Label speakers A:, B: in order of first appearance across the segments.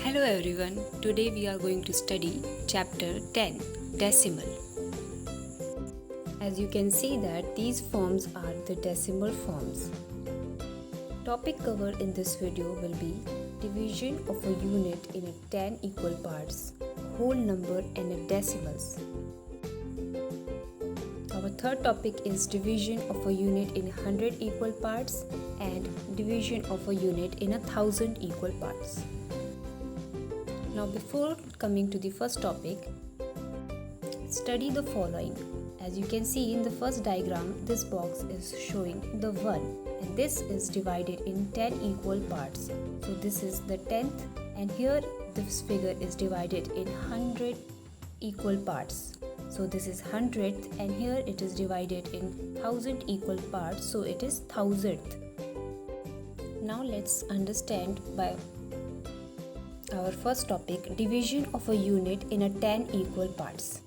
A: Hello everyone, today we are going to study chapter 10 Decimal. As you can see that these forms are the decimal forms. Topic covered in this video will be division of a unit in a 10 equal parts, whole number and a decimals. Our third topic is division of a unit in 100 equal parts and division of a unit in 1,000 equal parts. Now before coming to the first topic, study the following. As you can see in the first diagram, this box is showing the 1 and this is divided in 10 equal parts. So this is the 10th and here this figure is divided in 100 equal parts. So this is 100th and here it is divided in 1000 equal parts. So it is 1000th. Now let's understand by our first topic, division of a unit in a 10 equal parts.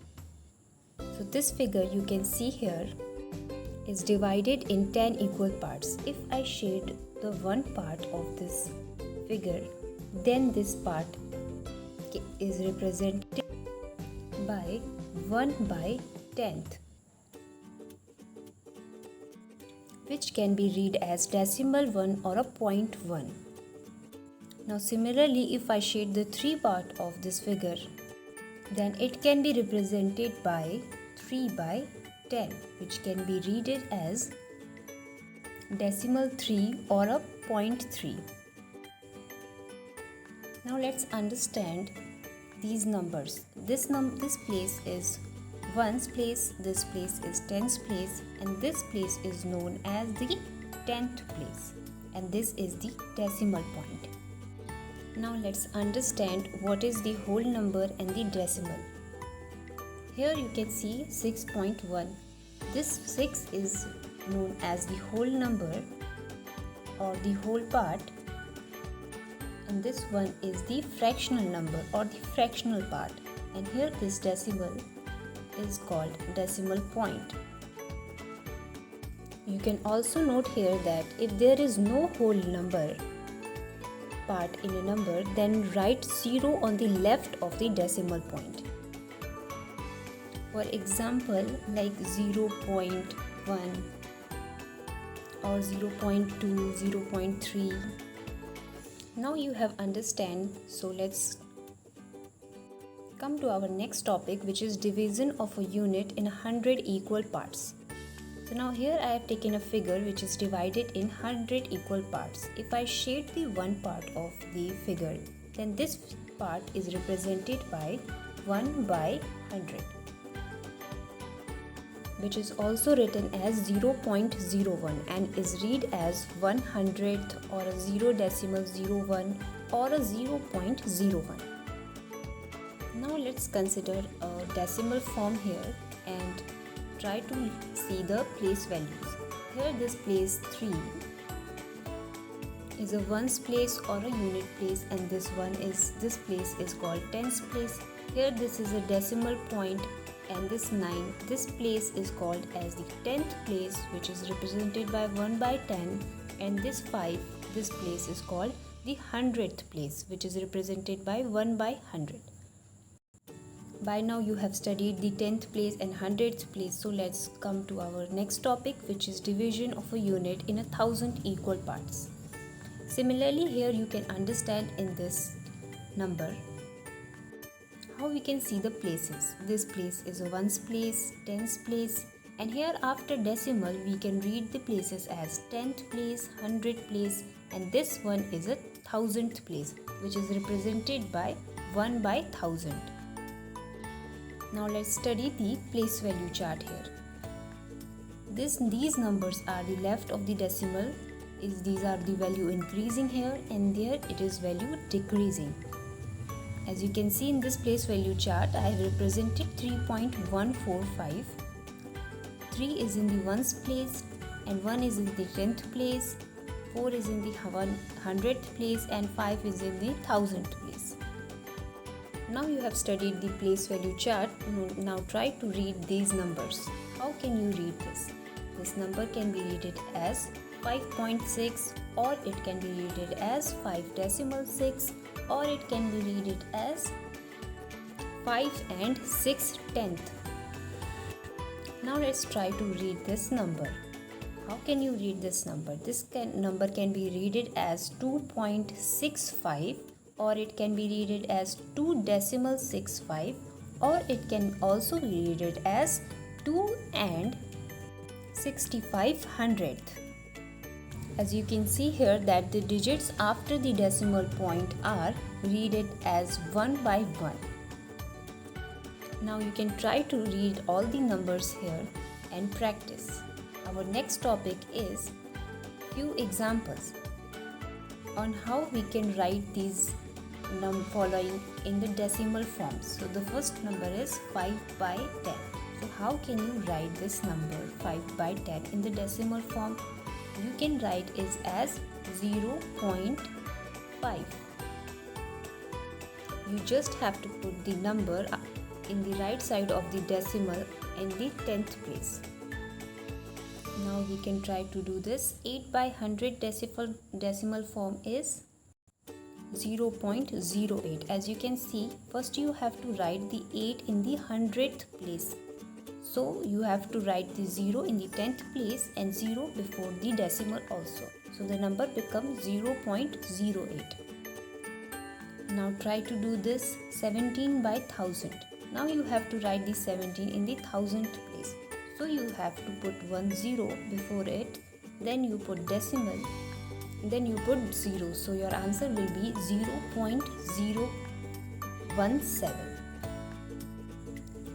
A: So this figure you can see here is divided in 10 equal parts. If I shade the one part of this figure, then this part is represented by 1 by 10th, which can be read as decimal 1 or a 0.1. Now similarly, if I shade the 3 part of this figure, then it can be represented by 3 by 10, which can be read it as decimal 3 or a 0.3. Now let's understand these numbers. This place is 1's place, this place is 10's place, and this place is known as the 10th place, and this is the decimal point. Now let's understand what is the whole number and the decimal. Here you can see 6.1. This 6 is known as the whole number or the whole part, and this one is the fractional number or the fractional part, and here this decimal is called decimal point. You can also note here that if there is no whole number part in a number, then write 0 on the left of the decimal point. For example, like 0.1 or 0.2, 0.3. Now you have understand, so let's come to our next topic, which is division of a unit in 100 equal parts. So now here I have taken a figure which is divided in 100 equal parts. If I shade the one part of the figure, then this part is represented by 1 by 100, which is also written as 0.01 and is read as 100th or a 0.01 or a 0.01. Now let's consider a decimal form here and try to see the place values. Here this place 3 is a ones place or a unit place, and this place is called tens place. Here this is a decimal point, and this 9, this place is called as the 10th place, which is represented by 1 by 10, and this 5, this place is called the 100th place, which is represented by 1 by 100. By now you have studied the 10th place and 100th place, so let's come to our next topic, which is division of a unit in 1,000 equal parts. Similarly, here you can understand in this number how we can see the places. This place is a ones place, tens place, and here after decimal we can read the places as 10th place, 100th place, and this one is a 1000th place, which is represented by 1 by 1000. Now let's study the place value chart here. These numbers are the left of the decimal. These are the value increasing here, and there it is value decreasing. As you can see in this place value chart, I have represented 3.145. 3 is in the ones place and 1 is in the 10th place, 4 is in the 100th place, and 5 is in the 1000th place. Now you have studied the place value chart. Now try to read these numbers. How can you read this? This number can be read as 5.6 or it can be read as 5.6 or it can be read it as 5 and 6/10. Now let's try to read this number. How can you read this number? Number can be read as 2.65, or it can be read as 2.65, or it can also be read as 2 and 65/100. As you can see here that the digits after the decimal point are read as 1 by 1. Now you can try to read all the numbers here and practice. Our next topic is few examples on how we can write these following in the decimal form. So the first number is 5 by 10. So how can you write this number 5 by 10 in the decimal form? You can write it as 0.5. You just have to put the number in the right side of the decimal in the 10th place. Now we can try to do this. 8 by 100 decimal form is 0.08. As you can see, first you have to write the 8 in the 100th place. So you have to write the 0 in the 10th place and 0 before the decimal also. So the number becomes 0.08. Now try to do this. 17 by 1000. Now you have to write the 17 in the 1000th place. So you have to put 1 0 before it, then you put decimal, then you put 0. So your answer will be 0.017.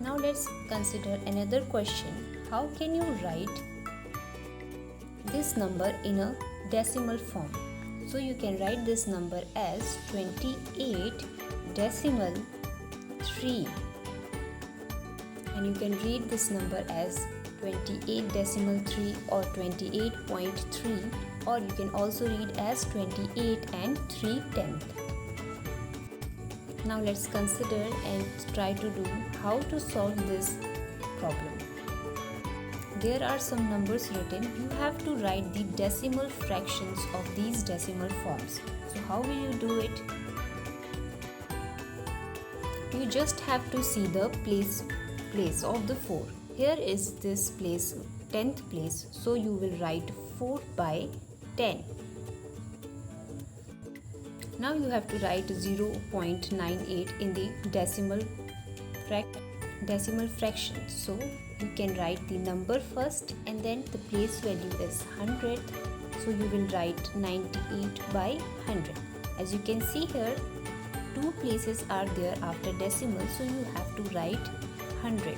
A: Now let's consider another question. How can you write this number in a decimal form? So you can write this number as 28.3, and you can read this number as 28.3 or 28.3, or you can also read as 28 and 3/10. Now let's consider and try to do how to solve this problem. There are some numbers written. You have to write the decimal fractions of these decimal forms. So how will you do it? You just have to see the place of the 4. Here is this place, 10th place. So you will write 4 by 10. Now you have to write 0.98 in the decimal fraction. So you can write the number first and then the place value is 100. So you will write 98 by 100. As you can see here, 2 places are there after decimal, so you have to write 100.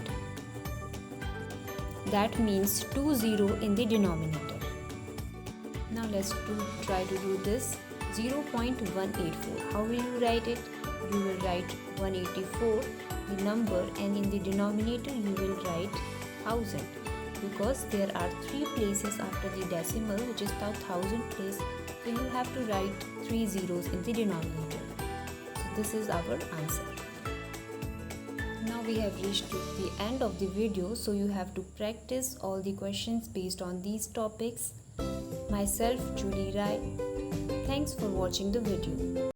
A: That means 20 in the denominator. Now let's try to do this. 0.184. How will you write it? You will write 184, the number, and in the denominator you will write 1000, because there are 3 places after the decimal, which is the 1000th place. So you have to write 3 zeros in the denominator. So this is our answer. Now we have reached to the end of the video, so you have to practice all the questions based on these topics. Myself, Julie Rai. Thanks for watching the video.